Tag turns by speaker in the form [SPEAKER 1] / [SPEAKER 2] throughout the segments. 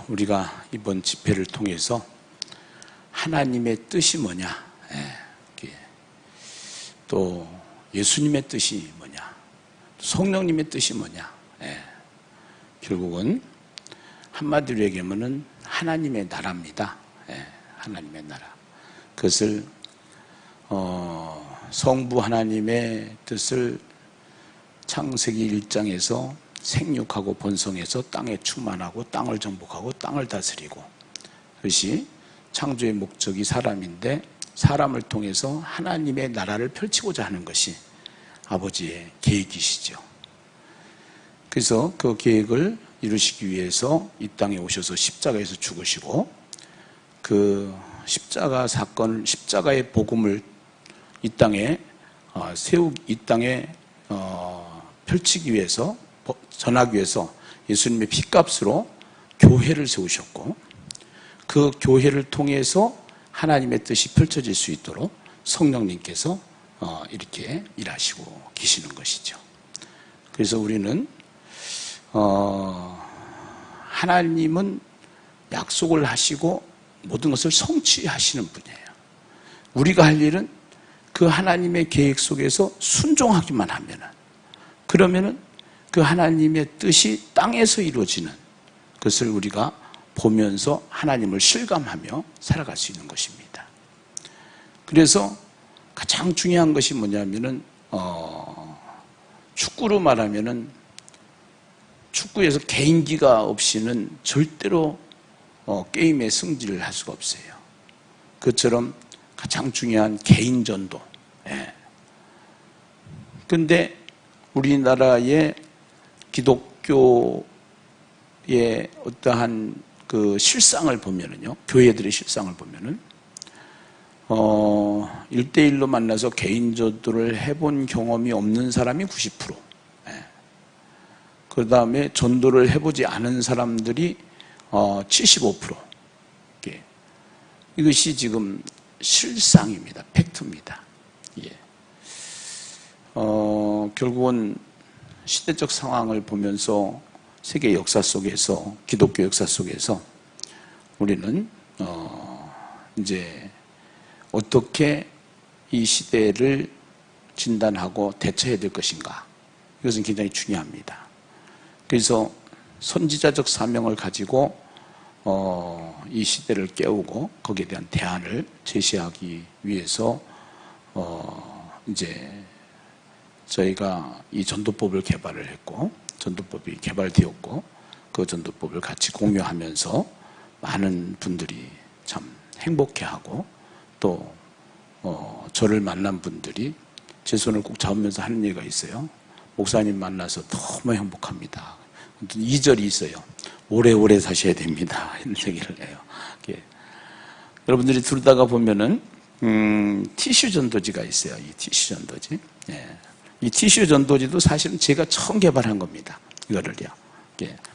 [SPEAKER 1] 우리가 이번 집회를 통해서 하나님의 뜻이 뭐냐, 또 예수님의 뜻이 뭐냐, 성령님의 뜻이 뭐냐, 결국은 한마디로 얘기하면 하나님의 나라입니다. 하나님의 나라. 그것을 성부 하나님의 뜻을 창세기 1장에서 생육하고 번성해서 땅에 충만하고 땅을 정복하고 땅을 다스리고, 그것이 창조의 목적이 사람인데 사람을 통해서 하나님의 나라를 펼치고자 하는 것이 아버지의 계획이시죠. 그래서 그 계획을 이루시기 위해서 이 땅에 오셔서 십자가에서 죽으시고, 그 십자가 사건, 십자가의 복음을 이 땅에 이 땅에 펼치기 위해서, 전하기 위해서 예수님의 피값으로 교회를 세우셨고, 그 교회를 통해서 하나님의 뜻이 펼쳐질 수 있도록 성령님께서 이렇게 일하시고 계시는 것이죠. 그래서 우리는 하나님은 약속을 하시고 모든 것을 성취하시는 분이에요. 우리가 할 일은 그 하나님의 계획 속에서 순종하기만 하면은, 그러면은 그 하나님의 뜻이 땅에서 이루어지는 것을 우리가 보면서 하나님을 실감하며 살아갈 수 있는 것입니다. 그래서 가장 중요한 것이 뭐냐면은 축구로 말하면은, 축구에서 개인기가 없이는 절대로 게임의 승리를 할 수가 없어요. 그것처럼 가장 중요한 개인 전도. 그런데 우리나라의 기독교의 어떠한 그 실상을 보면은요, 교회들의 실상을 보면은 1대1로 만나서 개인 전도를 해본 경험이 없는 사람이 90%, 그 다음에 전도를 해보지 않은 사람들이 75%. 이것이 지금 실상입니다. 팩트입니다. 결국은 시대적 상황을 보면서 세계 역사 속에서, 기독교 역사 속에서 우리는 이제 어떻게 이 시대를 진단하고 대처해야 될 것인가, 이것은 굉장히 중요합니다. 그래서 선지자적 사명을 가지고 이 시대를 깨우고 거기에 대한 대안을 제시하기 위해서 이제 저희가 이 전도법을 개발을 했고, 전도법이 개발되었고, 그 전도법을 같이 공유하면서 많은 분들이 참 행복해하고, 또 저를 만난 분들이 제 손을 꼭 잡으면서 하는 얘기가 있어요. 목사님 만나서 너무 행복합니다. 2절이 있어요. 오래오래 사셔야 됩니다. 이런 얘기를 해요. 여러분들이 들다가 보면은 티슈 전도지가 있어요. 이 티슈 전도지. 이 티슈 전도지도 사실은 제가 처음 개발한 겁니다. 이거를요.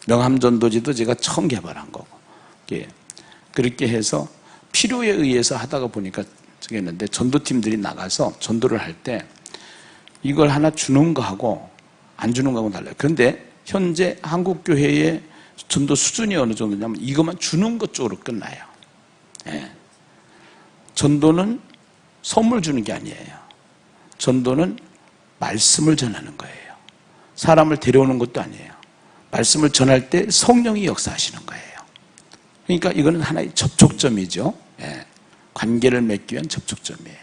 [SPEAKER 1] 명함 전도지도 제가 처음 개발한 거고. 그렇게 해서 필요에 의해서 하다가 보니까 저기 했는데, 전도팀들이 나가서 전도를 할 때 이걸 하나 주는 거하고 안 주는 거하고 달라요. 그런데 현재 한국교회의 전도 수준이 어느 정도냐면 이것만 주는 것 쪽으로 끝나요. 전도는 선물 주는 게 아니에요. 전도는 말씀을 전하는 거예요. 사람을 데려오는 것도 아니에요. 말씀을 전할 때 성령이 역사하시는 거예요. 그러니까 이거는 하나의 접촉점이죠. 관계를 맺기 위한 접촉점이에요.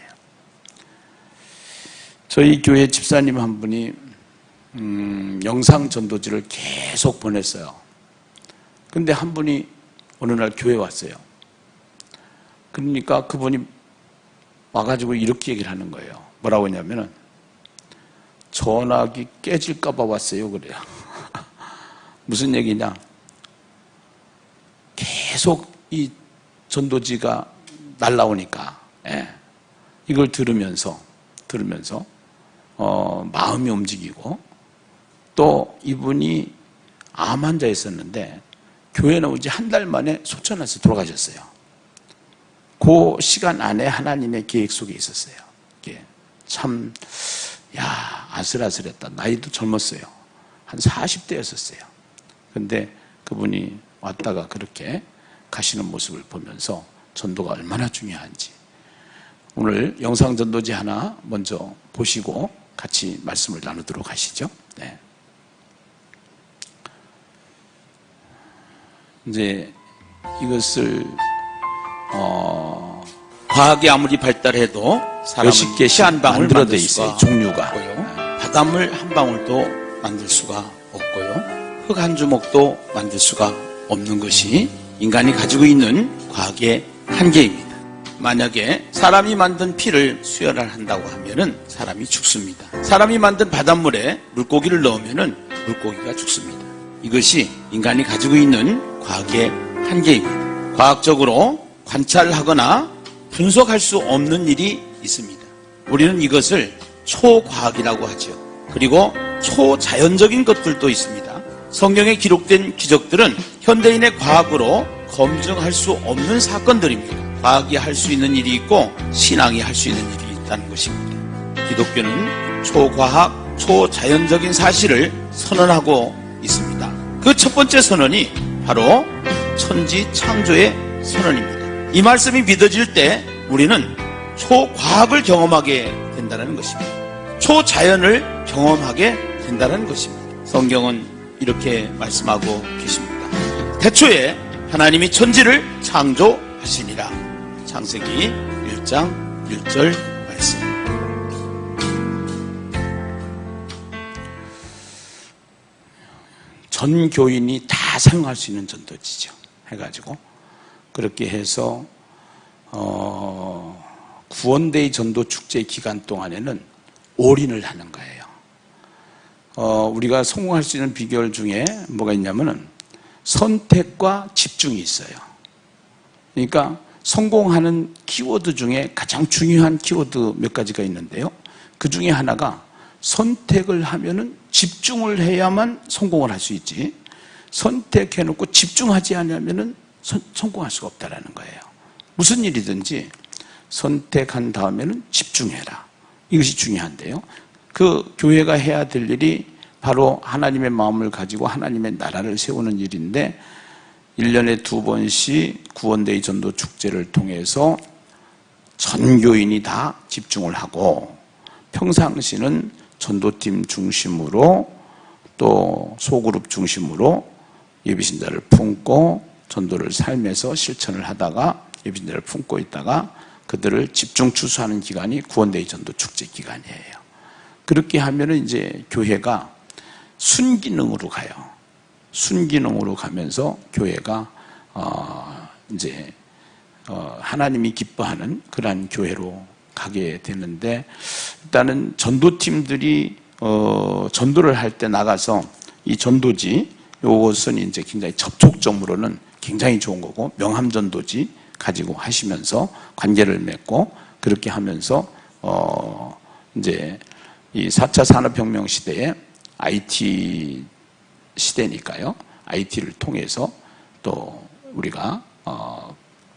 [SPEAKER 1] 저희 교회 집사님 한 분이 영상 전도지를 계속 보냈어요. 근데 한 분이 어느 날 교회에 왔어요. 그러니까 그분이 와가지고 이렇게 얘기를 하는 거예요. 뭐라고 했냐면은, 전화기 깨질까봐 왔어요. 그래요. 무슨 얘기냐? 계속 이 전도지가 날라오니까, 이걸 들으면서 마음이 움직이고, 또 이분이 암 환자였었는데 교회 나온 지 한 달 만에 소천해서 돌아가셨어요. 그 시간 안에 하나님의 계획 속에 있었어요. 참, 아슬아슬했다. 나이도 젊었어요. 한 40대였었어요. 근데 그분이 왔다가 그렇게 가시는 모습을 보면서 전도가 얼마나 중요한지 오늘 영상 전도지 하나 먼저 보시고 같이 말씀을 나누도록 하시죠. 네. 이제 이것을
[SPEAKER 2] 과학이 아무리 발달해도
[SPEAKER 1] 몇십 개씩
[SPEAKER 2] 한 방울
[SPEAKER 1] 만들어 돼
[SPEAKER 2] 만들
[SPEAKER 1] 있어요.
[SPEAKER 2] 수가
[SPEAKER 1] 종류가.
[SPEAKER 2] 없고요. 바닷물 한 방울도 만들 수가 없고요. 흙 한 주먹도 만들 수가 없는 것이 인간이 가지고 있는 과학의 한계입니다. 만약에 사람이 만든 피를 수혈을 한다고 하면은 사람이 죽습니다. 사람이 만든 바닷물에 물고기를 넣으면은 물고기가 죽습니다. 이것이 인간이 가지고 있는 과학의 한계입니다. 과학적으로 관찰하거나 분석할 수 없는 일이 있습니다. 우리는 이것을 초과학이라고 하죠. 그리고 초자연적인 것들도 있습니다. 성경에 기록된 기적들은 현대인의 과학으로 검증할 수 없는 사건들입니다. 과학이 할 수 있는 일이 있고 신앙이 할 수 있는 일이 있다는 것입니다. 기독교는 초과학, 초자연적인 사실을 선언하고 있습니다. 그 첫 번째 선언이 바로 천지 창조의 선언입니다. 이 말씀이 믿어질 때 우리는 초과학을 경험하게 된다는 것입니다. 초자연을 경험하게 된다는 것입니다. 성경은 이렇게 말씀하고 계십니다. 태초에 하나님이 천지를 창조하시니라. 창세기 1장 1절 말씀.
[SPEAKER 1] 전 교인이 다 사용할 수 있는 전도지죠. 해가지고 그렇게 해서 구원데이 전도 축제 기간 동안에는 올인을 하는 거예요. 우리가 성공할 수 있는 비결 중에 뭐가 있냐면은 선택과 집중이 있어요. 그러니까 성공하는 키워드 중에 가장 중요한 키워드 몇 가지가 있는데요. 그 중에 하나가 선택을 하면은 집중을 해야만 성공을 할 수 있지. 선택해놓고 집중하지 않으면은 성공할 수가 없다라는 거예요. 무슨 일이든지 선택한 다음에는 집중해라. 이것이 중요한데요. 그 교회가 해야 될 일이 바로 하나님의 마음을 가지고 하나님의 나라를 세우는 일인데 1년에 2번씩 구원데이 전도 축제를 통해서 전 교인이 다 집중을 하고 평상시는 전도팀 중심으로 또 소그룹 중심으로 예비신자를 품고 전도를 삶에서 실천을 하다가 예비신자를 품고 있다가 그들을 집중 추수하는 기간이 구원데이 전도 축제 기간이에요. 그렇게 하면은 이제 교회가 순기능으로 가요. 순기능으로 가면서 교회가 이제 하나님이 기뻐하는 그러한 교회로 가게 되는데 일단은 전도팀들이 전도를 할 때 나가서 이 전도지 요것은 이제 굉장히 접촉점으로는 굉장히 좋은 거고 명함전도지 가지고 하시면서 관계를 맺고 그렇게 하면서 이제 이 4차 산업혁명 시대에 IT 시대니까요. IT를 통해서 또 우리가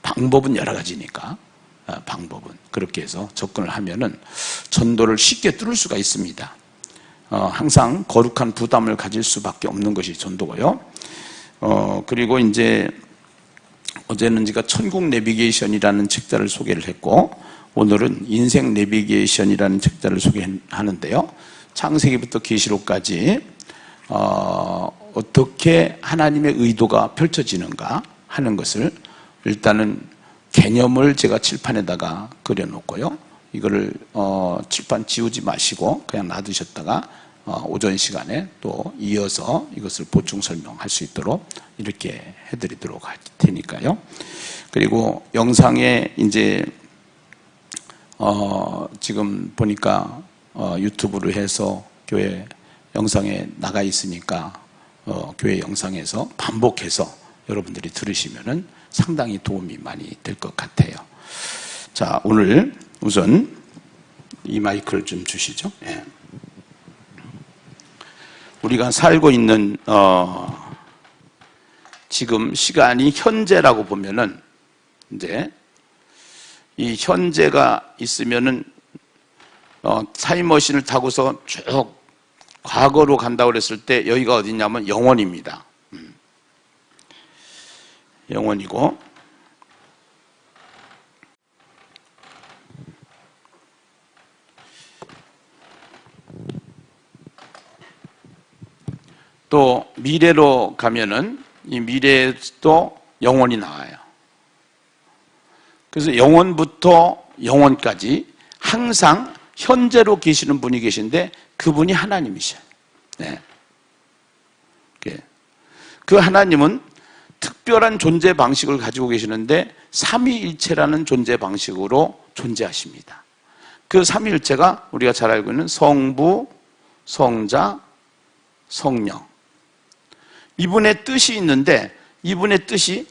[SPEAKER 1] 방법은 여러 가지니까 방법은 그렇게 해서 접근을 하면은 전도를 쉽게 뚫을 수가 있습니다. 항상 거룩한 부담을 가질 수밖에 없는 것이 전도고요. 그리고 이제 어제는 제가 천국 내비게이션이라는 책자를 소개를 했고 오늘은 인생 내비게이션이라는 책자를 소개하는데요. 창세기부터 계시록까지 어떻게 하나님의 의도가 펼쳐지는가 하는 것을 일단은 개념을 제가 칠판에다가 그려놓고요. 이거를 칠판 지우지 마시고 그냥 놔두셨다가 오전 시간에 또 이어서 이것을 보충 설명할 수 있도록 이렇게 해드리도록 할 테니까요. 그리고 영상에 이제 지금 보니까 유튜브로 해서 교회 영상에 나가 있으니까 교회 영상에서 반복해서 여러분들이 들으시면은 상당히 도움이 많이 될 것 같아요. 자, 오늘 우선 이 마이크를 좀 주시죠. 예. 우리가 살고 있는 지금 시간이 현재라고 보면은 이제 이 현재가 있으면은 타임머신을 타고서 쭉 과거로 간다고 그랬을 때 여기가 어디냐면 영원입니다. 영혼이고, 또 미래로 가면은 이 미래에도 영혼이 나와요. 그래서 영혼부터 영혼까지 항상 현재로 계시는 분이 계신데 그분이 하나님이셔요. 네. 그 하나님은 특별한 존재 방식을 가지고 계시는데 삼위일체라는 존재 방식으로 존재하십니다. 그 삼위일체가 우리가 잘 알고 있는 성부, 성자, 성령. 이분의 뜻이 있는데 이분의 뜻이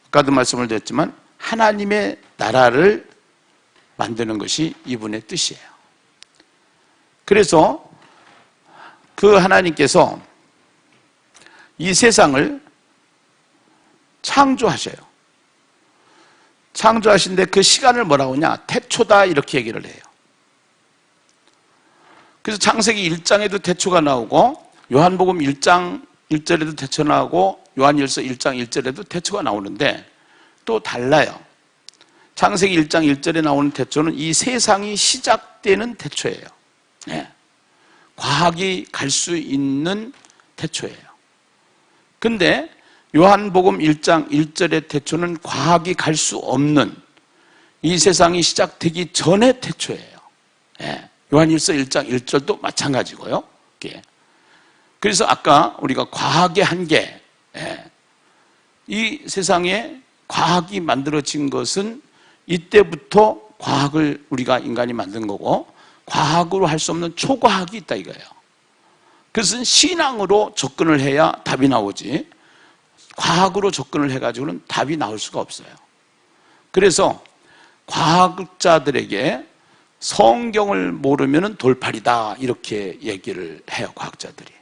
[SPEAKER 1] 아까도 말씀을 드렸지만 하나님의 나라를 만드는 것이 이분의 뜻이에요. 그래서 그 하나님께서 이 세상을 창조하셔요. 창조하신데 그 시간을 뭐라고 하냐? 태초다 이렇게 얘기를 해요. 그래서 창세기 1장에도 태초가 나오고 요한복음 1장 1절에도 태초 나오고 요한일서 1장 1절에도 태초가 나오는데 또 달라요. 창세기 1장 1절에 나오는 태초는 이 세상이 시작되는 태초예요. 네. 과학이 갈 수 있는 태초예요. 근데 요한복음 1장 1절의 태초는 과학이 갈 수 없는 이 세상이 시작되기 전의 태초예요. 네. 요한일서 1장 1절도 마찬가지고요. 그래서 아까 우리가 과학의 한계, 이 세상에 과학이 만들어진 것은 이때부터 과학을 우리가 인간이 만든 거고 과학으로 할 수 없는 초과학이 있다 이거예요. 그것은 신앙으로 접근을 해야 답이 나오지 과학으로 접근을 해가지고는 답이 나올 수가 없어요. 그래서 과학자들에게 성경을 모르면 돌팔이다 이렇게 얘기를 해요. 과학자들이.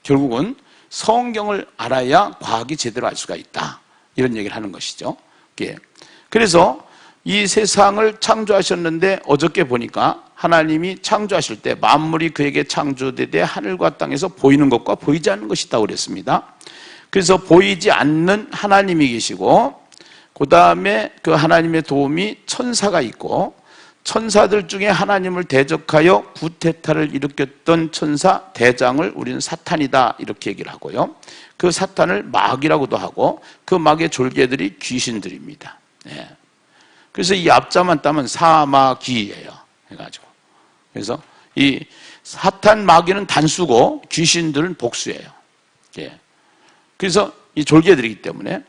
[SPEAKER 1] 결국은 성경을 알아야 과학이 제대로 알 수가 있다 이런 얘기를 하는 것이죠. 그래서 이 세상을 창조하셨는데 어저께 보니까 하나님이 창조하실 때 만물이 그에게 창조되되 하늘과 땅에서 보이는 것과 보이지 않는 것이 있다고 그랬습니다. 그래서 보이지 않는 하나님이 계시고 그 다음에 그 하나님의 도움이 천사가 있고 천사들 중에 하나님을 대적하여 구테타를 일으켰던 천사 대장을 우리는 사탄이다 이렇게 얘기를 하고요. 그 사탄을 마귀라고도 하고 그 마귀의 졸개들이 귀신들입니다. 네. 그래서 이 앞자만 따면 사마귀예요. 해가지고 그래서 이 사탄 마귀는 단수고 귀신들은 복수예요. 예. 그래서 이 졸개들이기 때문에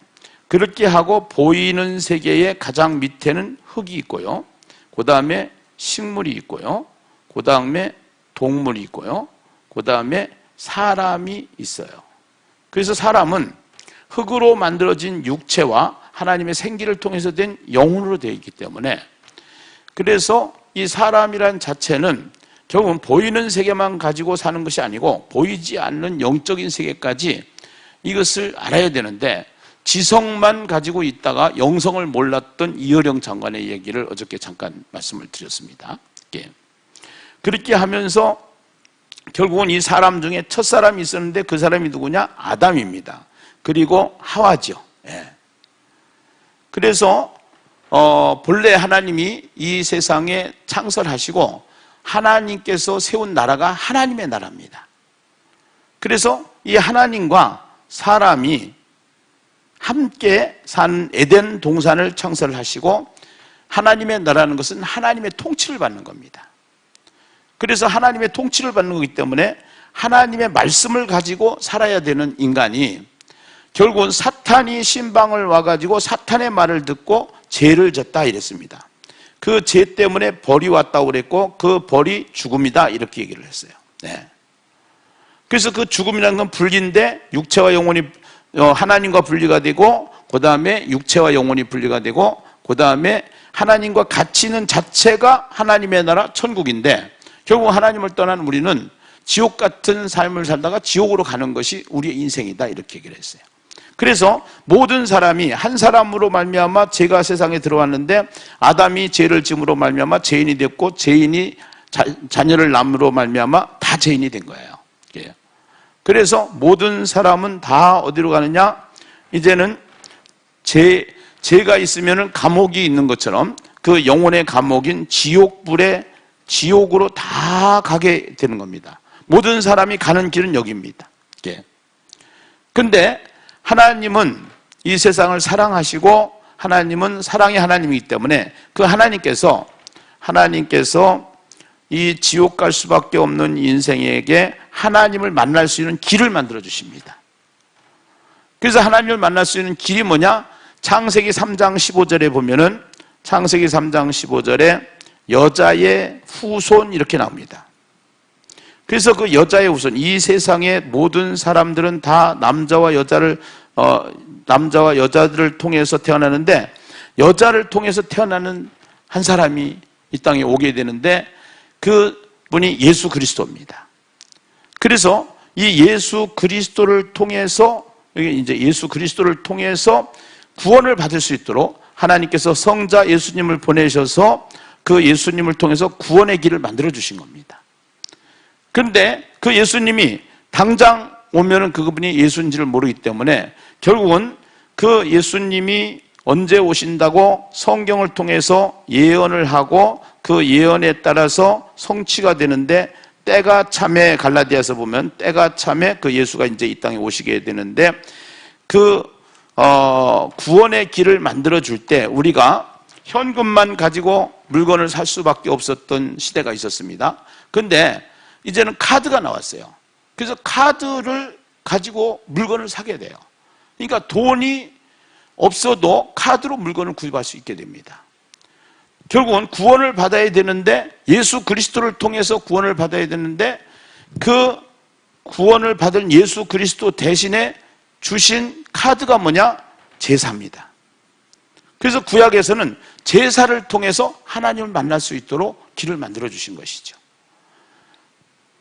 [SPEAKER 1] 그렇게 하고 보이는 세계의 가장 밑에는 흙이 있고요. 그 다음에 식물이 있고요. 그 다음에 동물이 있고요. 그 다음에 사람이 있어요. 그래서 사람은 흙으로 만들어진 육체와 하나님의 생기를 통해서 된 영혼으로 되어 있기 때문에 그래서 이 사람이란 자체는 결국은 보이는 세계만 가지고 사는 것이 아니고 보이지 않는 영적인 세계까지 이것을 알아야 되는데 지성만 가지고 있다가 영성을 몰랐던 이어령 장관의 얘기를 어저께 잠깐 말씀을 드렸습니다. 그렇게 하면서 결국은 이 사람 중에 첫사람이 있었는데 그 사람이 누구냐? 아담입니다. 그리고 하와죠. 그래서 본래 하나님이 이 세상에 창설하시고 하나님께서 세운 나라가 하나님의 나라입니다. 그래서 이 하나님과 사람이 함께 산 에덴 동산을 창설하시고 하나님의 나라는 것은 하나님의 통치를 받는 겁니다. 그래서 하나님의 통치를 받는 거기 때문에 하나님의 말씀을 가지고 살아야 되는 인간이 결국은 사탄이 신방을 와가지고 사탄의 말을 듣고 죄를 졌다 이랬습니다. 그 죄 때문에 벌이 왔다고 그랬고 그 벌이 죽음이다 이렇게 얘기를 했어요. 네. 그래서 그 죽음이라는 건 분리인데 육체와 영혼이 하나님과 분리가 되고 그 다음에 육체와 영혼이 분리가 되고 그 다음에 하나님과 같이 있는 자체가 하나님의 나라 천국인데 결국 하나님을 떠난 우리는 지옥 같은 삶을 살다가 지옥으로 가는 것이 우리의 인생이다 이렇게 얘기를 했어요. 그래서 모든 사람이 한 사람으로 말미암아 죄가 세상에 들어왔는데 아담이 죄를 지음으로 말미암아 죄인이 됐고 죄인이 자녀를 낳음으로 말미암아 다 죄인이 된 거예요. 그래서 모든 사람은 다 어디로 가느냐? 이제는 죄가 있으면은 감옥이 있는 것처럼 그 영혼의 감옥인 지옥으로 다 가게 되는 겁니다. 모든 사람이 가는 길은 여기입니다. 근데 하나님은 이 세상을 사랑하시고 하나님은 사랑의 하나님이기 때문에 그 하나님께서 이 지옥 갈 수밖에 없는 인생에게 하나님을 만날 수 있는 길을 만들어 주십니다. 그래서 하나님을 만날 수 있는 길이 뭐냐? 창세기 3장 15절에 보면은 창세기 3장 15절에 여자의 후손 이렇게 나옵니다. 그래서 그 여자의 후손, 이 세상의 모든 사람들은 다 남자와 여자들을 통해서 태어나는데 여자를 통해서 태어나는 한 사람이 이 땅에 오게 되는데 그 분이 예수 그리스도입니다. 그래서 이 예수 그리스도를 통해서 구원을 받을 수 있도록 하나님께서 성자 예수님을 보내셔서 그 예수님을 통해서 구원의 길을 만들어 주신 겁니다. 그런데 그 예수님이 당장 오면은 그분이 예수인지를 모르기 때문에 결국은 그 예수님이 언제 오신다고 성경을 통해서 예언을 하고 그 예언에 따라서 성취가 되는데 때가 참에 갈라디아서 보면 때가 참에 그 예수가 이제 이 땅에 오시게 되는데 그 구원의 길을 만들어 줄 때 우리가 현금만 가지고 물건을 살 수밖에 없었던 시대가 있었습니다. 근데 이제는 카드가 나왔어요. 그래서 카드를 가지고 물건을 사게 돼요. 그러니까 돈이 없어도 카드로 물건을 구입할 수 있게 됩니다. 결국은 구원을 받아야 되는데 예수 그리스도를 통해서 구원을 받아야 되는데 그 구원을 받은 예수 그리스도 대신에 주신 카드가 뭐냐? 제사입니다. 그래서 구약에서는 제사를 통해서 하나님을 만날 수 있도록 길을 만들어 주신 것이죠.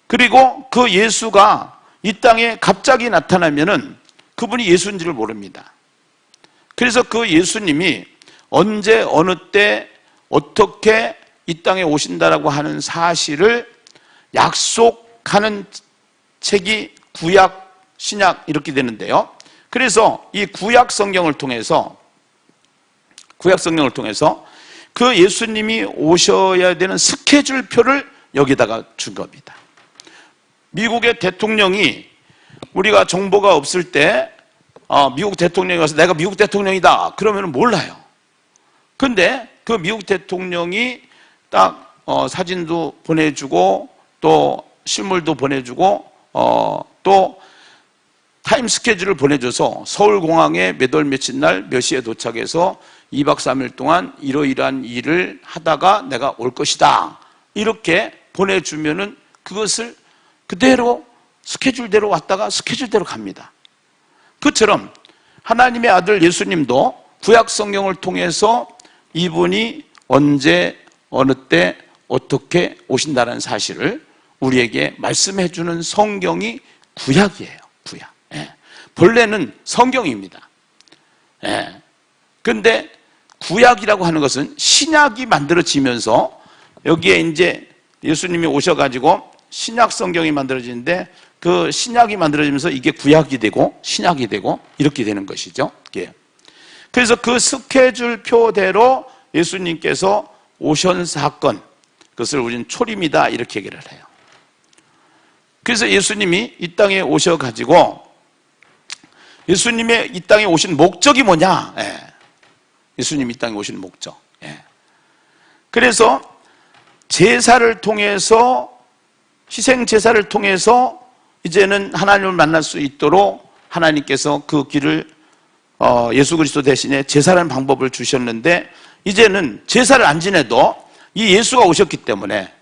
[SPEAKER 1] 그리고 그 예수가 이 땅에 갑자기 나타나면은 그분이 예수인지를 모릅니다. 그래서 그 예수님이 언제 어느 때 어떻게 이 땅에 오신다라고 하는 사실을 약속하는 책이 구약, 신약 이렇게 되는데요. 그래서 이 구약 성경을 통해서 그 예수님이 오셔야 되는 스케줄표를 여기다가 준 겁니다. 미국의 대통령이 우리가 정보가 없을 때 미국 대통령이 와서 내가 미국 대통령이다 그러면 몰라요. 근데 그 미국 대통령이 딱 사진도 보내주고 또 실물도 보내주고 또 타임 스케줄을 보내줘서 서울공항에 몇 월 며칠 날 몇 시에 도착해서 2박 3일 동안 이러이러한 일을 하다가 내가 올 것이다 이렇게 보내주면은 그것을 그대로 스케줄대로 왔다가 스케줄대로 갑니다. 그처럼 하나님의 아들 예수님도 구약 성경을 통해서 이분이 언제 어느 때 어떻게 오신다는 사실을 우리에게 말씀해 주는 성경이 구약이에요. 구약. 본래는 성경입니다. 그런데 구약이라고 하는 것은 신약이 만들어지면서 여기에 이제 예수님이 오셔가지고 신약 성경이 만들어지는데 그 신약이 만들어지면서 이게 구약이 되고 신약이 되고 이렇게 되는 것이죠. 그래서 그 스케줄표대로 예수님께서 오신 사건, 그것을 우리는 초림이다 이렇게 얘기를 해요. 그래서 예수님이 이 땅에 오셔가지고 예수님의 이 땅에 오신 목적이 뭐냐? 예수님이 이 땅에 오신 목적. 그래서 제사를 통해서 희생 제사를 통해서 이제는 하나님을 만날 수 있도록 하나님께서 그 길을 예수 그리스도 대신에 제사라는 방법을 주셨는데 이제는 제사를 안 지내도 이 예수가 오셨기 때문에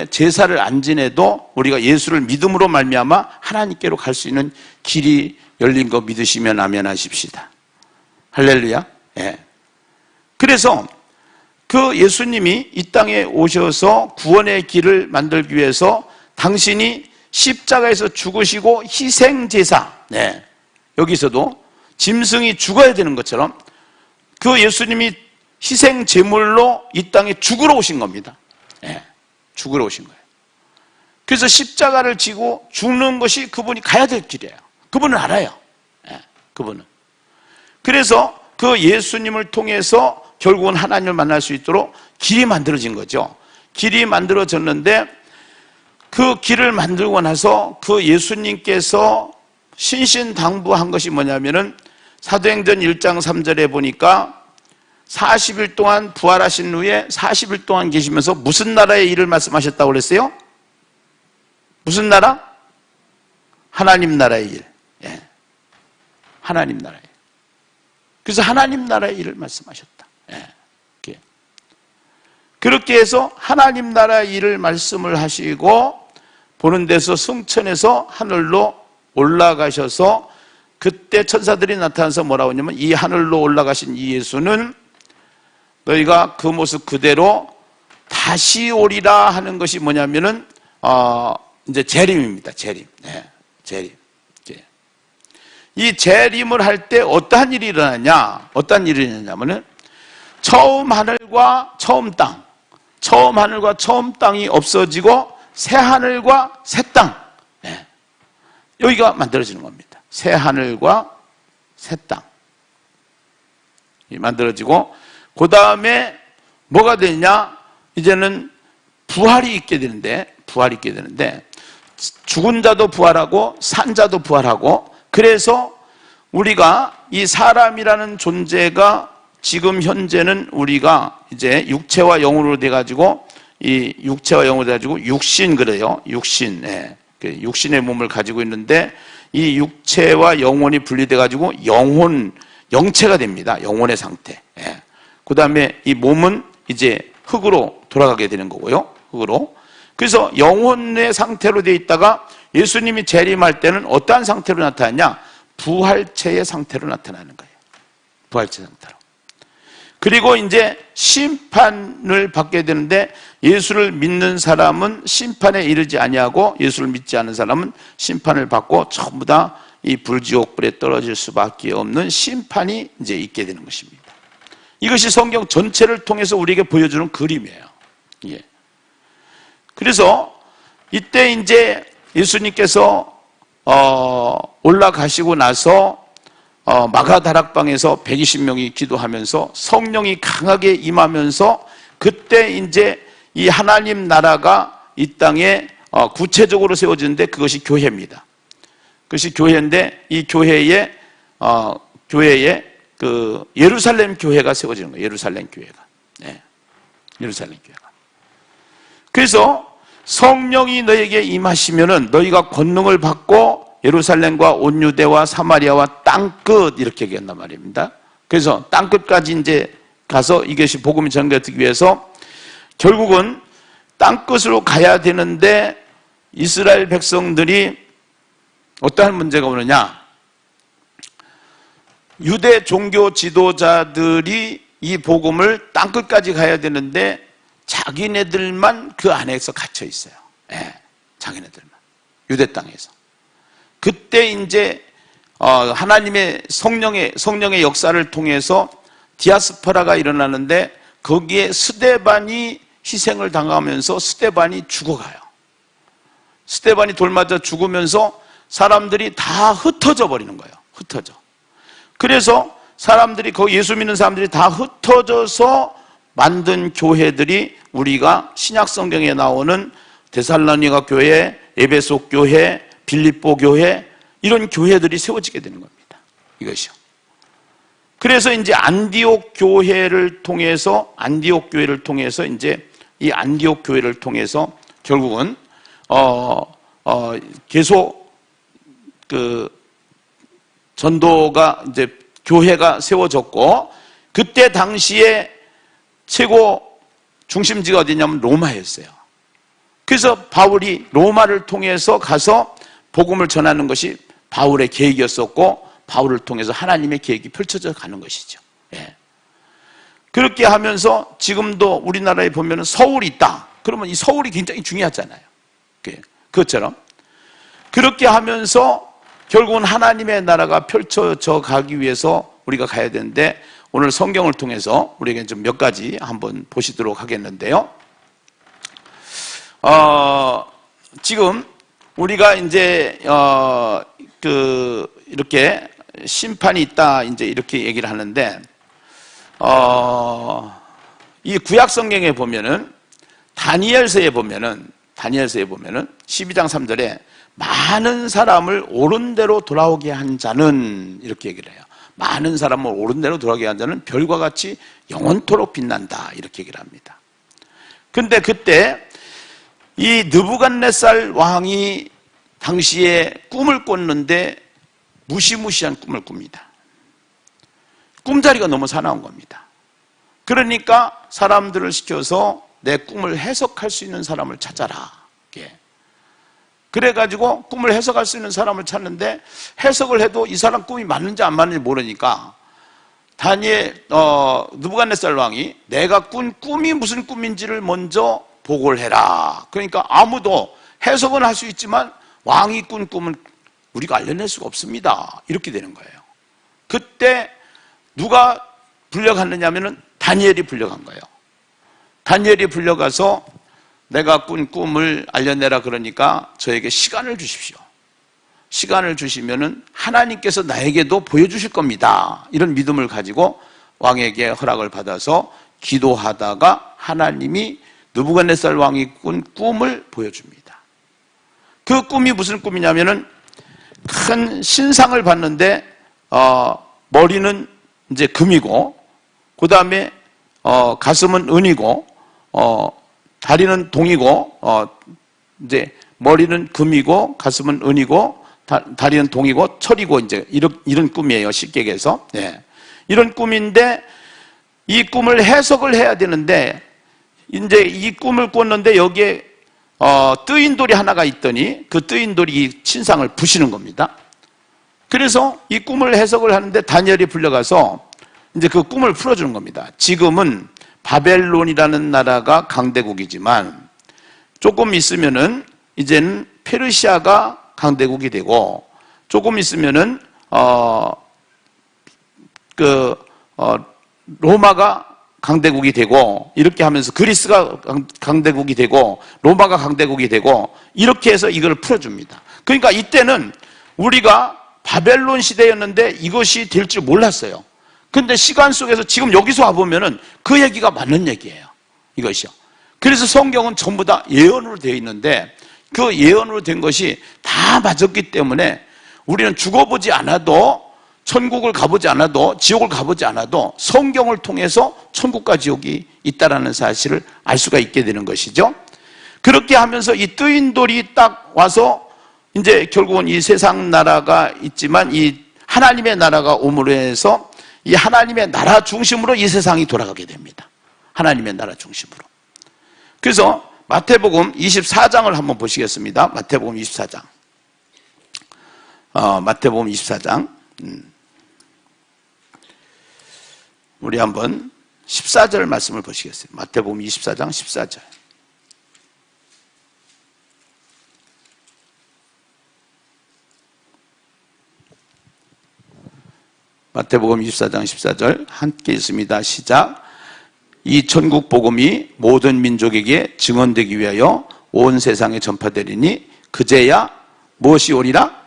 [SPEAKER 1] 제사를 안 지내도 우리가 예수를 믿음으로 말미암아 하나님께로 갈 수 있는 길이 열린 거 믿으시면 아멘 하십시다. 할렐루야. 그래서 그 예수님이 이 땅에 오셔서 구원의 길을 만들기 위해서 당신이 십자가에서 죽으시고 희생제사, 여기서도 짐승이 죽어야 되는 것처럼 그 예수님이 희생제물로 이 땅에 죽으러 오신 겁니다. 죽으러 오신 거예요. 그래서 십자가를 지고 죽는 것이 그분이 가야 될 길이에요. 그분은 알아요. 그분은. 그래서 그 예수님을 통해서 결국은 하나님을 만날 수 있도록 길이 만들어진 거죠. 길이 만들어졌는데 그 길을 만들고 나서 그 예수님께서 신신당부한 것이 뭐냐면은 사도행전 1장 3절에 보니까 40일 동안 부활하신 후에 40일 동안 계시면서 무슨 나라의 일을 말씀하셨다고 그랬어요? 무슨 나라? 하나님 나라의 일. 예. 하나님 나라의 일. 그래서 하나님 나라의 일을 말씀하셨다. 예. 그렇게 해서 하나님 나라의 일을 말씀을 하시고 보는 데서 승천해서 하늘로 올라가셔서 그때 천사들이 나타나서 뭐라고 하냐면 이 하늘로 올라가신 이 예수는 너희가 그 모습 그대로 다시 오리라 하는 것이 뭐냐면은 이제 재림입니다. 재림. 네, 재림. 이 재림을 할 때 어떠한 일이 일어나냐? 어떠한 일이 일어나냐면은 처음 하늘과 처음 땅, 처음 하늘과 처음 땅이 없어지고 새 하늘과 새 땅. 네. 여기가 만들어지는 겁니다. 새 하늘과 새 땅. 만들어지고 그 다음에 뭐가 되냐? 이제는 부활이 있게 되는데 죽은 자도 부활하고 산 자도 부활하고 그래서 우리가 이 사람이라는 존재가 지금 현재는 우리가 이제 육체와 영으로 돼가지고 이 육체와 영으로 돼가지고 육신 그래요. 육신. 예. 육신의 몸을 가지고 있는데 이 육체와 영혼이 분리돼가지고 영체가 됩니다. 영혼의 상태. 예. 그 다음에 이 몸은 이제 흙으로 돌아가게 되는 거고요. 흙으로. 그래서 영혼의 상태로 되어 있다가 예수님이 재림할 때는 어떠한 상태로 나타나냐? 부활체의 상태로 나타나는 거예요. 부활체 상태로. 그리고 이제 심판을 받게 되는데 예수를 믿는 사람은 심판에 이르지 아니하고 예수를 믿지 않는 사람은 심판을 받고 전부 다 이 불지옥불에 떨어질 수밖에 없는 심판이 이제 있게 되는 것입니다. 이것이 성경 전체를 통해서 우리에게 보여주는 그림이에요. 예. 그래서 이때 이제 예수님께서 올라가시고 나서 마가다락방에서 120명이 기도하면서 성령이 강하게 임하면서 그때 이제 이 하나님 나라가 이 땅에 구체적으로 세워지는데 그것이 교회입니다. 그것이 교회인데 이 교회에 그 예루살렘 교회가 세워지는 거예요. 예루살렘 교회가. 네. 예루살렘 교회가. 그래서 성령이 너에게 임하시면은 너희가 권능을 받고 예루살렘과 온 유대와 사마리아와 땅끝 이렇게 얘기한단 말입니다. 그래서 땅끝까지 이제 가서 이것이 복음이 전개되기 위해서 결국은 땅끝으로 가야 되는데 이스라엘 백성들이 어떠한 문제가 오느냐? 유대 종교 지도자들이 이 복음을 땅끝까지 가야 되는데 자기네들만 그 안에서 갇혀 있어요. 예, 자기네들만. 유대 땅에서. 그때 이제 하나님의 성령의 역사를 통해서 디아스포라가 일어나는데 거기에 스데반이 희생을 당하면서 스데반이 죽어가요. 스데반이 돌 맞아 죽으면서 사람들이 다 흩어져 버리는 거예요. 흩어져. 그래서 사람들이 거기 예수 믿는 사람들이 다 흩어져서 만든 교회들이 우리가 신약 성경에 나오는 데살로니가 교회, 에베소 교회, 빌립보 교회 이런 교회들이 세워지게 되는 겁니다. 이것이요. 그래서 이제 안디옥 교회를 통해서 이제 이 안디옥 교회를 통해서 결국은 계속 그 전도가 이제 교회가 세워졌고 그때 당시에 최고 중심지가 어디냐면 로마였어요. 그래서 바울이 로마를 통해서 가서 복음을 전하는 것이 바울의 계획이었었고 바울을 통해서 하나님의 계획이 펼쳐져 가는 것이죠. 예. 그렇게 하면서 지금도 우리나라에 보면 서울이 있다. 그러면 이 서울이 굉장히 중요하잖아요. 그것처럼 그렇게 하면서 결국은 하나님의 나라가 펼쳐져 가기 위해서 우리가 가야 되는데 오늘 성경을 통해서 우리에게 좀 몇 가지 한번 보시도록 하겠는데요. 지금 우리가 이제 이렇게 심판이 있다 이제 이렇게 얘기를 하는데 이 구약 성경에 보면은 다니엘서에 보면은 12장 3절에 많은 사람을 옳은 대로 돌아오게 한 자는 이렇게 얘기를 해요. 많은 사람을 옳은 대로 돌아오게 한 자는 별과 같이 영원토록 빛난다 이렇게 얘기를 합니다. 근데 그때 이 느부갓네살 왕이 당시에 꿈을 꿨는데 무시무시한 꿈을 꿉니다. 꿈자리가 너무 사나운 겁니다. 그러니까 사람들을 시켜서 내 꿈을 해석할 수 있는 사람을 찾아라. 그래가지고 꿈을 해석할 수 있는 사람을 찾는데 해석을 해도 이 사람 꿈이 맞는지 안 맞는지 모르니까 느부갓네살 왕이 내가 꾼 꿈이 무슨 꿈인지를 먼저 보고를 해라. 그러니까 아무도 해석은 할 수 있지만 왕이 꾼 꿈은 우리가 알려낼 수가 없습니다. 이렇게 되는 거예요. 그때 누가 불려갔느냐 하면은 다니엘이 불려간 거예요. 다니엘이 불려가서 내가 꾼 꿈을 알려내라 그러니까 저에게 시간을 주십시오. 시간을 주시면은 하나님께서 나에게도 보여주실 겁니다. 이런 믿음을 가지고 왕에게 허락을 받아서 기도하다가 하나님이 느부갓네살 왕이 꾼 꿈을 보여줍니다. 그 꿈이 무슨 꿈이냐면은 큰 신상을 봤는데 머리는 이제 금이고 그 다음에 가슴은 은이고 다리는 동이고 이제 머리는 금이고 가슴은 은이고 다리는 동이고 철이고 이제 이런 꿈이에요. 쉽게 얘기해서 이런 꿈인데 이 꿈을 해석을 해야 되는데 이제 이 꿈을 꿨는데 여기에 뜨인 돌이 하나가 있더니 그 뜨인 돌이 이 신상을 부시는 겁니다. 그래서 이 꿈을 해석을 하는데 다니엘이 불려가서 이제 그 꿈을 풀어주는 겁니다. 지금은 바벨론이라는 나라가 강대국이지만 조금 있으면은 이제는 페르시아가 강대국이 되고 조금 있으면은 로마가 강대국이 되고 이렇게 하면서 그리스가 강대국이 되고 로마가 강대국이 되고 이렇게 해서 이걸 풀어줍니다. 그러니까 이때는 우리가 바벨론 시대였는데 이것이 될 줄 몰랐어요. 근데 시간 속에서 지금 여기서 와보면은 그 얘기가 맞는 얘기예요. 이것이요. 그래서 성경은 전부 다 예언으로 되어 있는데 그 예언으로 된 것이 다 맞았기 때문에 우리는 죽어보지 않아도 천국을 가보지 않아도 지옥을 가보지 않아도 성경을 통해서 천국과 지옥이 있다라는 사실을 알 수가 있게 되는 것이죠. 그렇게 하면서 이 뜨인 돌이 딱 와서 이제 결국은 이 세상 나라가 있지만 이 하나님의 나라가 오므로 해서 이 하나님의 나라 중심으로 이 세상이 돌아가게 됩니다. 하나님의 나라 중심으로. 그래서 마태복음 24장을 한번 보시겠습니다. 마태복음 24장. 마태복음 24장. 우리 한번 14절 말씀을 보시겠습니다. 마태복음 24장 14절. 마태복음 24장 14절 함께 있습니다. 시작. 이 천국 복음이 모든 민족에게 증언되기 위하여 온 세상에 전파되리니 그제야 무엇이 오리라?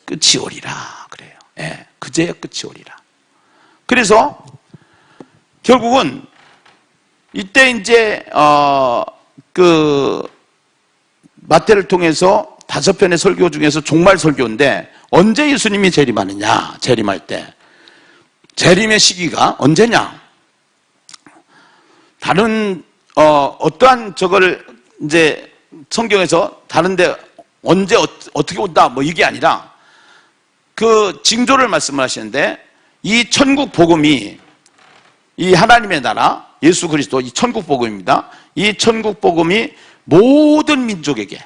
[SPEAKER 1] 끝이 오리라. 그래요. 예, 그제야 끝이 오리라. 그래서 결국은 이때 이제 마태를 통해서 5편의 설교 중에서 종말 설교인데 언제 예수님이 재림하느냐? 재림할 때 재림의 시기가 언제냐? 다른 어떠한 저걸 이제 성경에서 다른데 언제 어떻게 온다 뭐 이게 아니라 그 징조를 말씀을 하시는데 이 천국 복음이 이 하나님의 나라 예수 그리스도 이 천국 복음입니다. 이 천국 복음이 모든 민족에게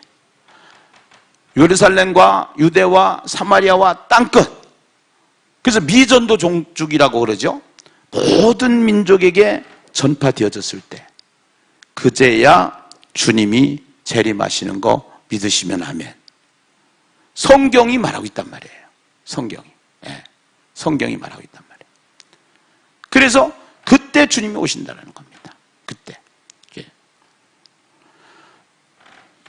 [SPEAKER 1] 예루살렘과 유대와 사마리아와 땅끝 그래서 미전도 종족이라고 그러죠. 모든 민족에게 전파되어졌을 때 그제야 주님이 재림하시는 거 믿으시면 아멘. 성경이 말하고 있단 말이에요. 성경이. 예, 성경이 말하고 있단 말이에요. 그래서 그때 주님이 오신다는 겁니다. 그때. 예.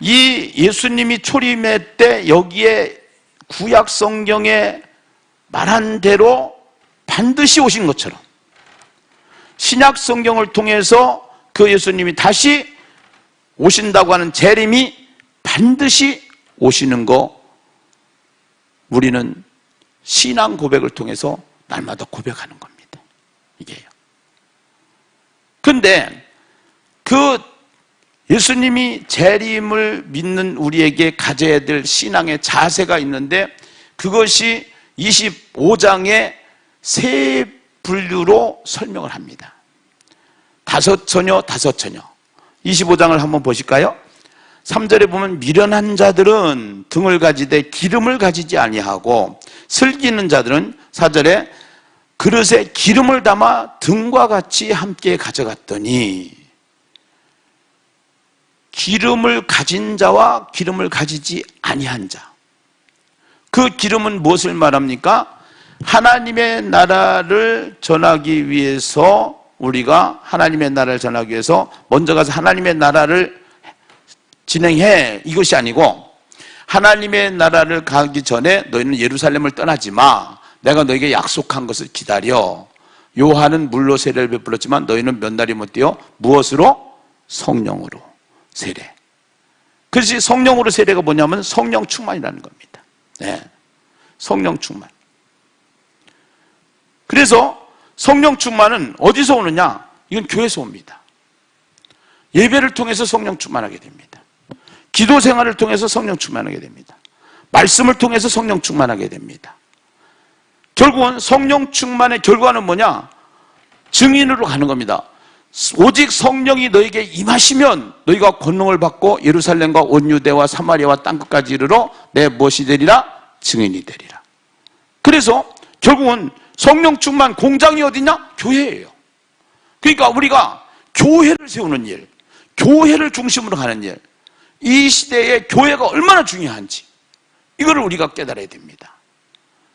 [SPEAKER 1] 이 예수님이 초림의 때 여기에 구약 성경에 말한 대로 반드시 오신 것처럼 신약 성경을 통해서 그 예수님이 다시 오신다고 하는 재림이 반드시 오시는 거 우리는 신앙 고백을 통해서 날마다 고백하는 겁니다. 이게요. 근데 그 예수님이 재림을 믿는 우리에게 가져야 될 신앙의 자세가 있는데 그것이 25장에 세 분류로 설명을 합니다. 다섯 처녀, 다섯 처녀. 25장을 한번 보실까요? 3절에 보면 미련한 자들은 등을 가지되 기름을 가지지 아니하고 슬기는 자들은 4절에 그릇에 기름을 담아 등과 같이 함께 가져갔더니 기름을 가진 자와 기름을 가지지 아니한 자. 그 기름은 무엇을 말합니까? 하나님의 나라를 전하기 위해서 우리가 하나님의 나라를 전하기 위해서 먼저 가서 하나님의 나라를 진행해 이것이 아니고 하나님의 나라를 가기 전에 너희는 예루살렘을 떠나지 마. 내가 너에게 약속한 것을 기다려. 요한은 물로 세례를 베풀었지만 너희는 몇 날이 못 뛰어 무엇으로? 성령으로 세례. 그렇지 성령으로 세례가 뭐냐면 성령 충만이라는 겁니다. 네. 성령 충만. 그래서 성령 충만은 어디서 오느냐? 이건 교회에서 옵니다. 예배를 통해서 성령 충만하게 됩니다. 기도 생활을 통해서 성령 충만하게 됩니다. 말씀을 통해서 성령 충만하게 됩니다. 결국은 성령 충만의 결과는 뭐냐? 증인으로 가는 겁니다. 오직 성령이 너에게 임하시면 너희가 권능을 받고 예루살렘과 온 유대와 사마리아와 땅끝까지 이르러 내 무엇이 되리라? 증인이 되리라. 그래서 결국은 성령 충만 공장이 어디냐? 교회예요. 그러니까 우리가 교회를 세우는 일, 교회를 중심으로 가는 일, 이 시대에 교회가 얼마나 중요한지 이거를 우리가 깨달아야 됩니다.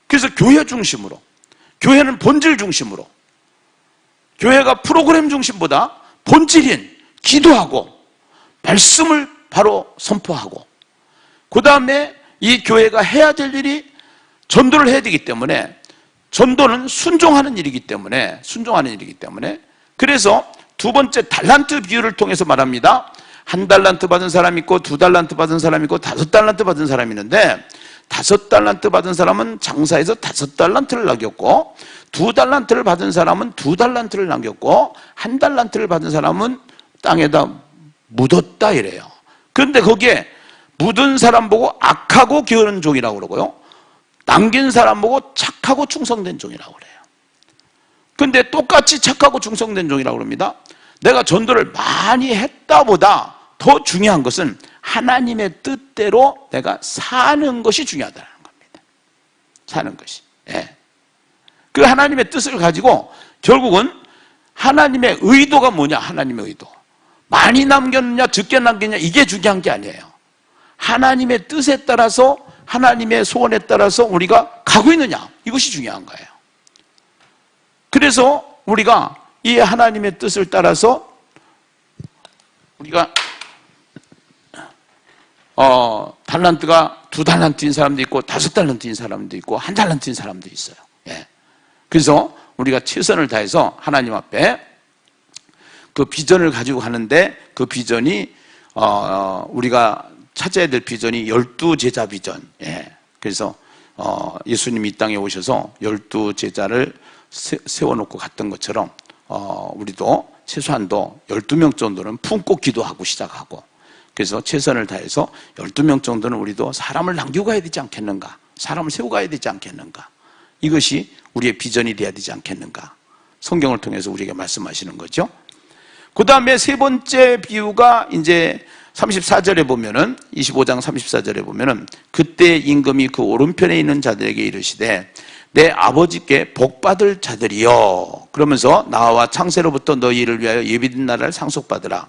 [SPEAKER 1] 그래서 교회 중심으로, 교회는 본질 중심으로, 교회가 프로그램 중심보다 본질인 기도하고 말씀을 바로 선포하고 그 다음에 이 교회가 해야 될 일이 전도를 해야 되기 때문에 전도는 순종하는 일이기 때문에 그래서 두 번째 달란트 비유를 통해서 말합니다. 1달란트 받은 사람이 있고 2달란트 받은 사람이 있고 5달란트 받은 사람이 있는데 5달란트 받은 사람은 장사해서 5달란트를 남겼고 2달란트를 받은 사람은 2달란트를 남겼고 1달란트를 받은 사람은 땅에다 묻었다 이래요. 그런데 거기에 묻은 사람 보고 악하고 게으른 종이라고 그러고요. 남긴 사람 보고 착하고 충성된 종이라고 그래요. 근데 똑같이 착하고 충성된 종이라고 그럽니다. 내가 전도를 많이 했다보다 더 중요한 것은 하나님의 뜻대로 내가 사는 것이 중요하다는 겁니다. 사는 것이. 예. 그 하나님의 뜻을 가지고 결국은 하나님의 의도가 뭐냐? 하나님의 의도. 많이 남겼느냐 적게 남겼느냐 이게 중요한 게 아니에요. 하나님의 뜻에 따라서 하나님의 소원에 따라서 우리가 가고 있느냐 이것이 중요한 거예요. 그래서 우리가 이 하나님의 뜻을 따라서 우리가 달란트가 2달란트인 사람도 있고 5달란트인 사람도 있고 1달란트인 사람도 있어요. 예. 그래서 우리가 최선을 다해서 하나님 앞에 그 비전을 가지고 가는데 그 비전이 우리가 찾아야 될 비전이 12제자 비전. 예. 그래서 예수님이 이 땅에 오셔서 12제자를 세워놓고 갔던 것처럼 우리도 최소한도 12명 정도는 품고 기도하고 시작하고 그래서 최선을 다해서 12명 정도는 우리도 사람을 남기고 가야 되지 않겠는가? 사람을 세우고 가야 되지 않겠는가? 이것이 우리의 비전이 돼야 되지 않겠는가? 성경을 통해서 우리에게 말씀하시는 거죠. 그 다음에 세 번째 비유가 이제 34절에 보면은 25장 34절에 보면은 그때 임금이 그 오른편에 있는 자들에게 이르시되 내 아버지께 복받을 자들이여 그러면서 나와 창세로부터 너희를 위하여 예비된 나라를 상속받으라.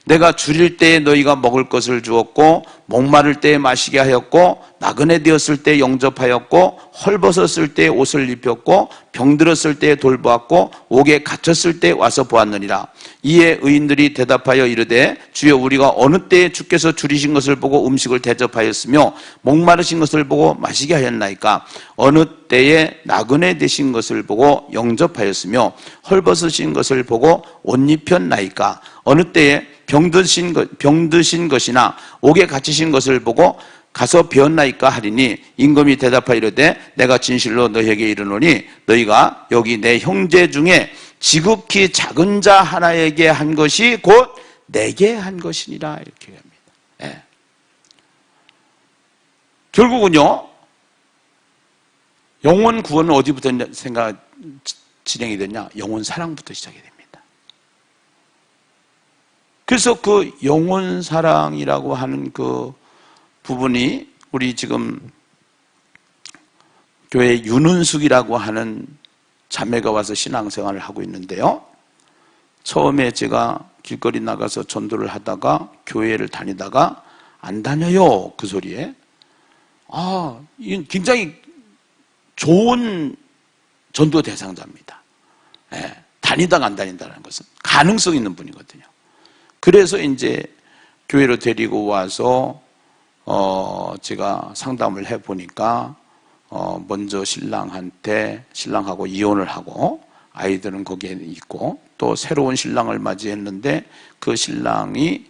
[SPEAKER 1] 내가 줄일 때에 너희가 먹을 것을 주었고 목마를 때에 마시게 하였고 나그네 되었을 때 영접하였고 헐벗었을 때 옷을 입혔고 병들었을 때 돌보았고 옥에 갇혔을 때 와서 보았느니라. 이에 의인들이 대답하여 이르되 주여 우리가 어느 때에 주께서 줄이신 것을 보고 음식을 대접하였으며 목마르신 것을 보고 마시게 하였나이까? 어느 때에 나그네 되신 것을 보고 영접하였으며 헐벗으신 것을 보고 옷 입혔나이까? 어느 때에 병드신 것이나 옥에 갇히신 것을 보고 가서 배웠나이까 하리니 임금이 대답하여 이르되 내가 진실로 너희에게 이르노니 너희가 여기 내 형제 중에 지극히 작은 자 하나에게 한 것이 곧 내게 한 것이니라 이렇게 합니다. 예. 결국은요 영혼 구원은 어디부터 진행이 됐냐? 영혼 사랑부터 시작이 됩니다. 그래서 그 영혼 사랑이라고 하는 그 부분이 우리 지금 교회 윤은숙이라고 하는 자매가 와서 신앙생활을 하고 있는데요. 처음에 제가 길거리 나가서 전도를 하다가 교회를 다니다가 안 다녀요 그 소리에 이건 굉장히 좋은 전도 대상자입니다. 예, 다니다가 안 다닌다는 것은 가능성 있는 분이거든요. 그래서 이제 교회로 데리고 와서 제가 상담을 해보니까 먼저 신랑하고 이혼을 하고 아이들은 거기에 있고 또 새로운 신랑을 맞이했는데 그 신랑이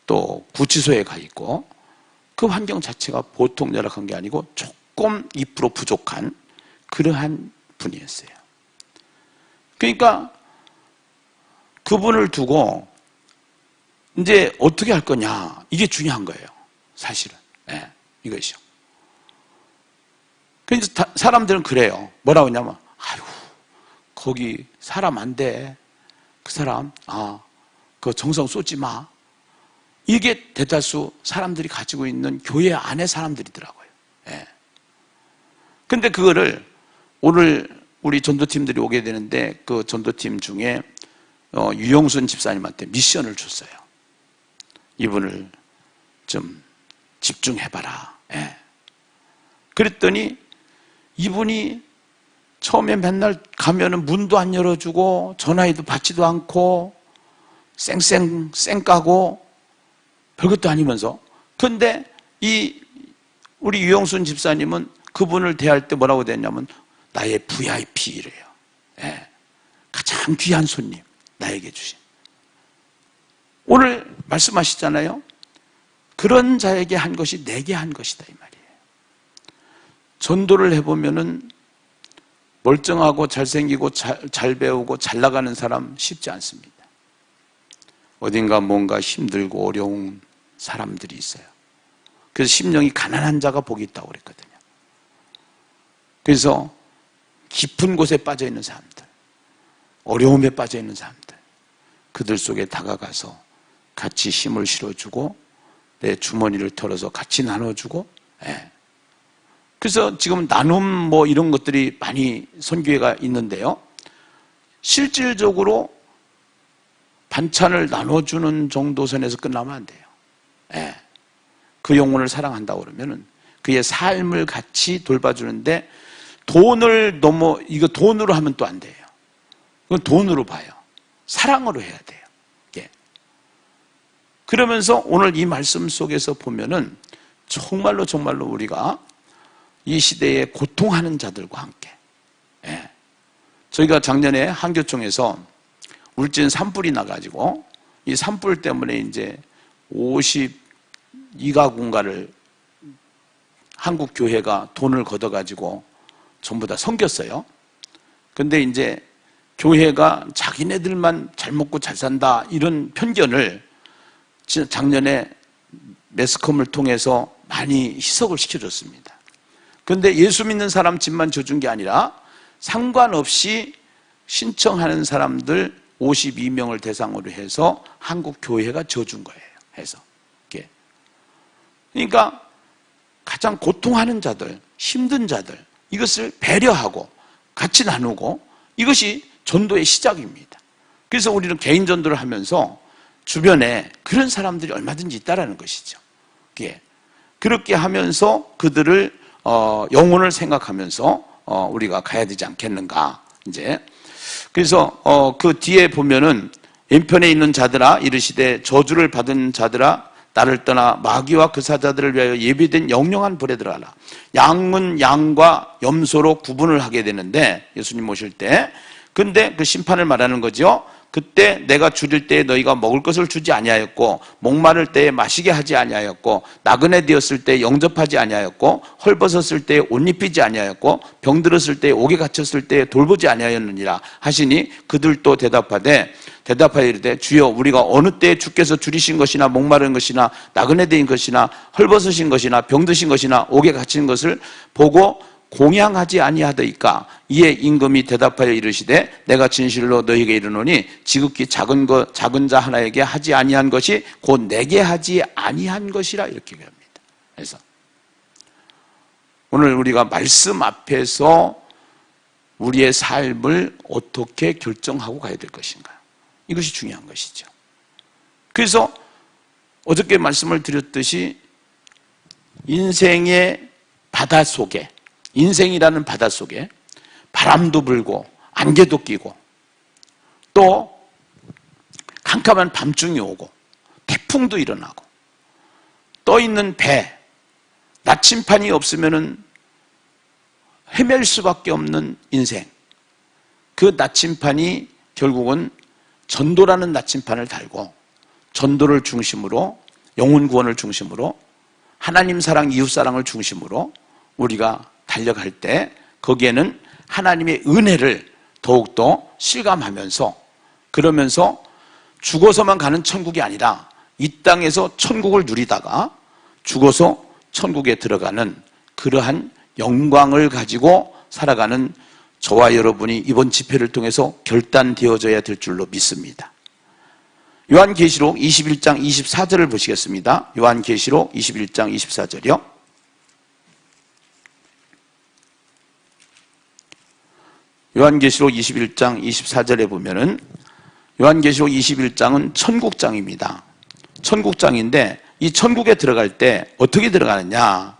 [SPEAKER 1] 또 구치소에 가 있고 그 환경 자체가 보통 열악한 게 아니고 조금 2% 부족한 그러한 분이었어요. 그러니까 그분을 두고 이제 어떻게 할 거냐 이게 중요한 거예요. 사실은 이것이요. 그래서 사람들은 그래요. 뭐라고 하냐면 아유 거기 사람 안 돼. 그 사람 그 정성 쏟지 마. 이게 대다수 사람들이 가지고 있는 교회 안의 사람들이더라고요. 근데 그거를 오늘 우리 전도팀들이 오게 되는데 그 전도팀 중에 유영순 집사님한테 미션을 줬어요. 이분을 좀 집중해봐라. 그랬더니 이분이 처음에 맨날 가면은 문도 안 열어주고 전화해도 받지도 않고 쌩 까고 별것도 아니면서 근데 우리 유영순 집사님은 그분을 대할 때 뭐라고 대했냐면 나의 VIP래요. 가장 귀한 손님 나에게 주신. 오늘 말씀하시잖아요. 그런 자에게 한 것이 내게 한 것이다 이 말이에요. 전도를 해보면은 멀쩡하고 잘생기고 잘 배우고 잘 나가는 사람 쉽지 않습니다. 어딘가 뭔가 힘들고 어려운 사람들이 있어요. 그래서 심령이 가난한 자가 복이 있다고 그랬거든요. 그래서 깊은 곳에 빠져 있는 사람들, 어려움에 빠져 있는 사람들, 그들 속에 다가가서 같이 힘을 실어주고 내 주머니를 털어서 같이 나눠주고 그래서 지금 나눔 이런 것들이 많이 선교회가 있는데요. 실질적으로 반찬을 나눠주는 정도 선에서 끝나면 안 돼요. 그 영혼을 사랑한다고 그러면은 그의 삶을 같이 돌봐주는데 이거 돈으로 하면 또 안 돼요. 그건 돈으로 봐요. 사랑으로 해야 돼요. 그러면서 오늘 이 말씀 속에서 보면은 정말로 우리가 이 시대에 고통하는 자들과 함께 저희가 작년에 한교총에서 울진 산불이 나가지고 이 산불 때문에 이제 52가군가를 한국 교회가 돈을 걷어가지고 전부 다 섬겼어요. 근데 이제 교회가 자기네들만 잘 먹고 잘 산다 이런 편견을 작년에 매스컴을 통해서 많이 희석을 시켜줬습니다. 그런데 예수 믿는 사람 집만 져준 게 아니라 상관없이 신청하는 사람들 52명을 대상으로 해서 한국 교회가 져준 거예요. 해서 그러니까 가장 고통하는 자들, 힘든 자들 이것을 배려하고 같이 나누고 이것이 전도의 시작입니다. 그래서 우리는 개인 전도를 하면서 주변에 그런 사람들이 얼마든지 있다라는 것이죠. 그렇게 하면서 그들을 영혼을 생각하면서 우리가 가야 되지 않겠는가. 이제 그래서 그 뒤에 보면은 왼편에 있는 자들아 이르시되 저주를 받은 자들아 나를 떠나 마귀와 그 사자들을 위하여 예비된 영영한 불에 들어가라. 양은 양과 염소로 구분을 하게 되는데 예수님 오실 때, 근데 그 심판을 말하는 거죠. 그때 내가 줄일 때에 너희가 먹을 것을 주지 아니하였고 목마를 때에 마시게 하지 아니하였고 나그네 되었을 때에 영접하지 아니하였고 헐벗었을 때에 옷 입히지 아니하였고 병들었을 때에 옥에 갇혔을 때에 돌보지 아니하였느니라 하시니 그들도 대답하여 이르되 주여 우리가 어느 때에 주께서 줄이신 것이나 목마른 것이나 나그네 된 것이나 헐벗으신 것이나 병드신 것이나 옥에 갇힌 것을 보고 공양하지 아니하더이까. 이에 임금이 대답하여 이르시되 내가 진실로 너희에게 이르노니 지극히 작은 자 하나에게 하지 아니한 것이 곧 내게 하지 아니한 것이라 이렇게 얘기합니다. 그래서 오늘 우리가 말씀 앞에서 우리의 삶을 어떻게 결정하고 가야 될 것인가, 이것이 중요한 것이죠. 그래서 어저께 말씀을 드렸듯이 인생의 바다 속에, 인생이라는 바다 속에 바람도 불고 안개도 끼고 또 캄캄한 밤중이 오고 태풍도 일어나고 떠있는 배, 나침판이 없으면 헤맬 수밖에 없는 인생, 그 나침판이 결국은 전도라는 나침판을 달고 전도를 중심으로 영혼 구원을 중심으로 하나님 사랑, 이웃 사랑을 중심으로 우리가 달려갈 때 거기에는 하나님의 은혜를 더욱더 실감하면서, 그러면서 죽어서만 가는 천국이 아니라 이 땅에서 천국을 누리다가 죽어서 천국에 들어가는 그러한 영광을 가지고 살아가는 저와 여러분이 이번 집회를 통해서 결단되어져야 될 줄로 믿습니다. 요한계시록 21장 24절을 보시겠습니다. 요한계시록 21장 24절이요. 요한계시록 21장 24절에 보면은 요한계시록 21장은 천국장입니다. 천국장인데 이 천국에 들어갈 때 어떻게 들어가느냐?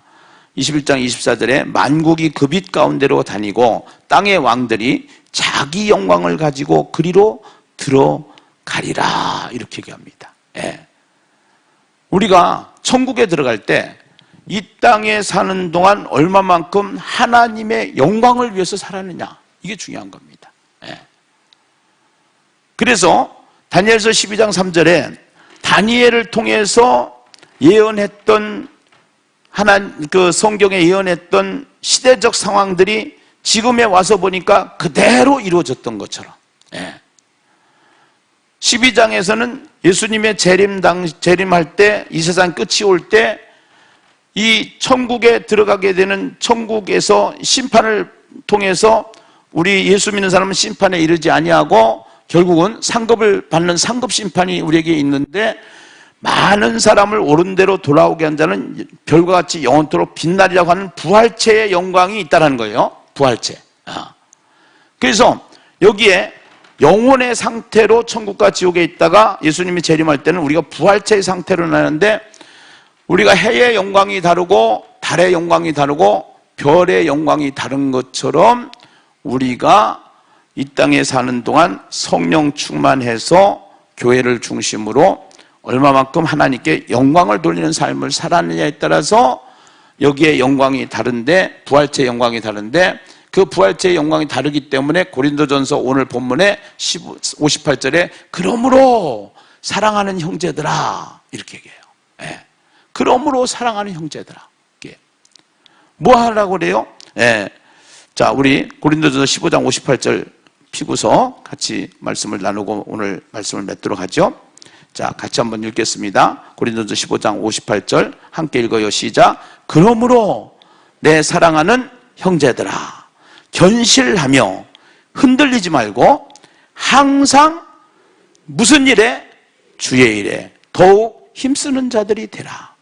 [SPEAKER 1] 21장 24절에 만국이 그 빛 가운데로 다니고 땅의 왕들이 자기 영광을 가지고 그리로 들어가리라 이렇게 얘기합니다. 예. 우리가 천국에 들어갈 때 이 땅에 사는 동안 얼마만큼 하나님의 영광을 위해서 살았느냐, 이게 중요한 겁니다. 예. 그래서 다니엘서 12장 3절에 다니엘을 통해서 예언했던 그 성경에 예언했던 시대적 상황들이 지금에 와서 보니까 그대로 이루어졌던 것처럼, 예. 12장에서는 예수님의 재림할 때, 이 세상 끝이 올 때 이 천국에 들어가게 되는, 천국에서 심판을 통해서 우리 예수 믿는 사람은 심판에 이르지 아니하고 결국은 상급을 받는 상급 심판이 우리에게 있는데, 많은 사람을 옳은 대로 돌아오게 한 자는 별과 같이 영원토록 빛나리라고 하는 부활체의 영광이 있다는 거예요. 부활체. 그래서 여기에 영혼의 상태로 천국과 지옥에 있다가 예수님이 재림할 때는 우리가 부활체의 상태로 나는데, 우리가 해의 영광이 다르고 달의 영광이 다르고 별의 영광이 다른 것처럼 우리가 이 땅에 사는 동안 성령 충만해서 교회를 중심으로 얼마만큼 하나님께 영광을 돌리는 삶을 살았느냐에 따라서 여기에 영광이 다른데, 부활체의 영광이 다른데, 그 부활체의 영광이 다르기 때문에 고린도전서 오늘 본문에 58절에 그러므로 사랑하는 형제들아 이렇게 얘기해요. 예. 그러므로 사랑하는 형제들아. 뭐 하라고 그래요? 예. 자, 우리 고린도전서 15장 58절 피고서 같이 말씀을 나누고 오늘 말씀을 맺도록 하죠. 자, 같이 한번 읽겠습니다. 고린도전서 15장 58절 함께 읽어요. 시작. 그러므로 내 사랑하는 형제들아, 견실하며 흔들리지 말고 항상 무슨 일에? 주의 일에 더욱 힘쓰는 자들이 되라.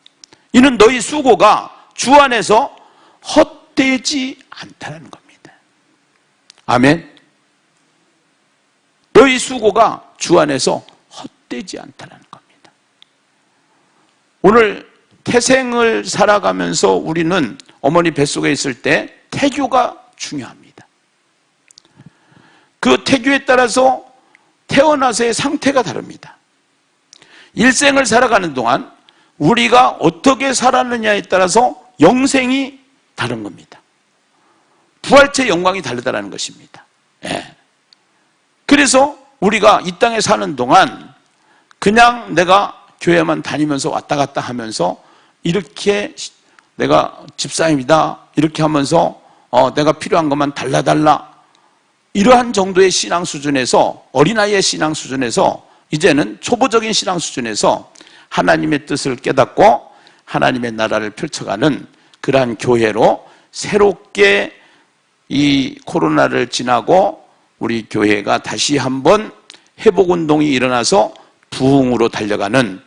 [SPEAKER 1] 이는 너희 수고가 주 안에서 헛되지 않다는 겁니다. 아멘. 너희 수고가 주 안에서 헛되지 않다는 겁니다. 오늘 태생을 살아가면서 우리는 어머니 뱃속에 있을 때 태교가 중요합니다. 그 태교에 따라서 태어나서의 상태가 다릅니다. 일생을 살아가는 동안 우리가 어떻게 살았느냐에 따라서 영생이 다른 겁니다. 부활체의 영광이 다르다는 것입니다. 예. 그래서 우리가 이 땅에 사는 동안 그냥 내가 교회만 다니면서 왔다 갔다 하면서 이렇게 내가 집사입니다 이렇게 하면서 내가 필요한 것만 달라 이러한 정도의 신앙 수준에서, 어린아이의 신앙 수준에서, 이제는 초보적인 신앙 수준에서 하나님의 뜻을 깨닫고 하나님의 나라를 펼쳐가는 그러한 교회로 새롭게 이 코로나를 지나고 우리 교회가 다시 한번 회복운동이 일어나서 부흥으로 달려가는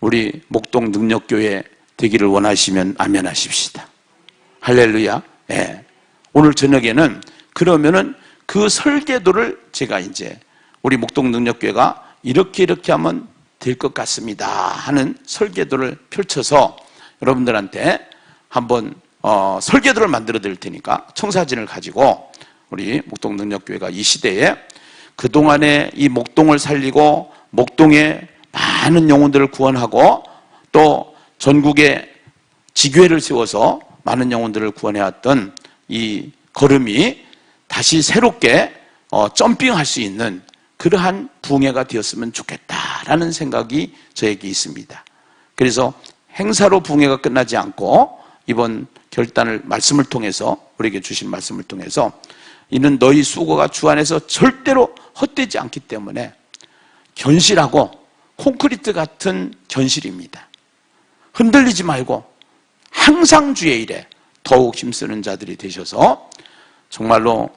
[SPEAKER 1] 우리 목동 능력교회 되기를 원하시면 아멘 하십시다. 할렐루야. 예. 오늘 저녁에는 그러면은 그 설계도를 제가 이제 우리 목동 능력교회가 이렇게 하면 될 것 같습니다 하는 설계도를 펼쳐서 여러분들한테 한번 설계도를 만들어 드릴 테니까 청사진을 가지고 우리 목동 능력교회가 이 시대에 그동안에 이 목동을 살리고 목동에 많은 영혼들을 구원하고 또 전국에 지교회를 세워서 많은 영혼들을 구원해왔던 이 걸음이 다시 새롭게 점핑할 수 있는 그러한 부흥회가 되었으면 좋겠다라는 생각이 저에게 있습니다. 그래서 행사로 부흥회가 끝나지 않고 이번 결단을 말씀을 통해서 우리에게 주신 말씀을 통해서 이는 너희 수고가 주 안에서 절대로 헛되지 않기 때문에 견실하고 콘크리트 같은 견실입니다. 흔들리지 말고 항상 주의 일에 더욱 힘쓰는 자들이 되셔서 정말로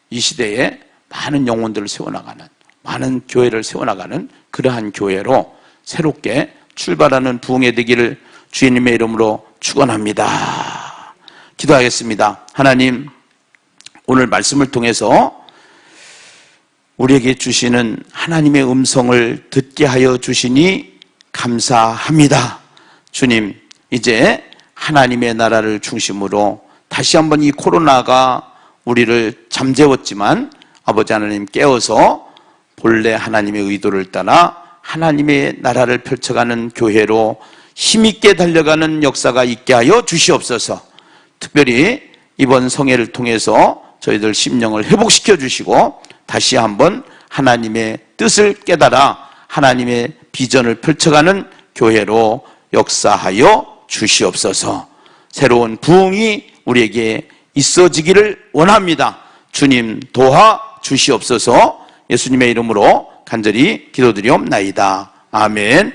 [SPEAKER 1] 이 시대에 많은 영혼들을 세워나가는, 많은 교회를 세워나가는 그러한 교회로 새롭게 출발하는 부흥회 되기를 주님의 이름으로 축원합니다. 기도하겠습니다. 하나님, 오늘 말씀을 통해서 우리에게 주시는 하나님의 음성을 듣게 하여 주시니 감사합니다. 주님, 이제 하나님의 나라를 중심으로 다시 한번 이 코로나가 우리를 잠재웠지만 아버지 하나님 깨워서 본래 하나님의 의도를 따라 하나님의 나라를 펼쳐가는 교회로 힘있게 달려가는 역사가 있게 하여 주시옵소서. 특별히 이번 성회를 통해서 저희들 심령을 회복시켜 주시고 다시 한번 하나님의 뜻을 깨달아 하나님의 비전을 펼쳐가는 교회로 역사하여 주시옵소서. 새로운 부흥이 우리에게 있어지기를 원합니다. 주님 도와 주시옵소서. 예수님의 이름으로 간절히 기도드리옵나이다. 아멘.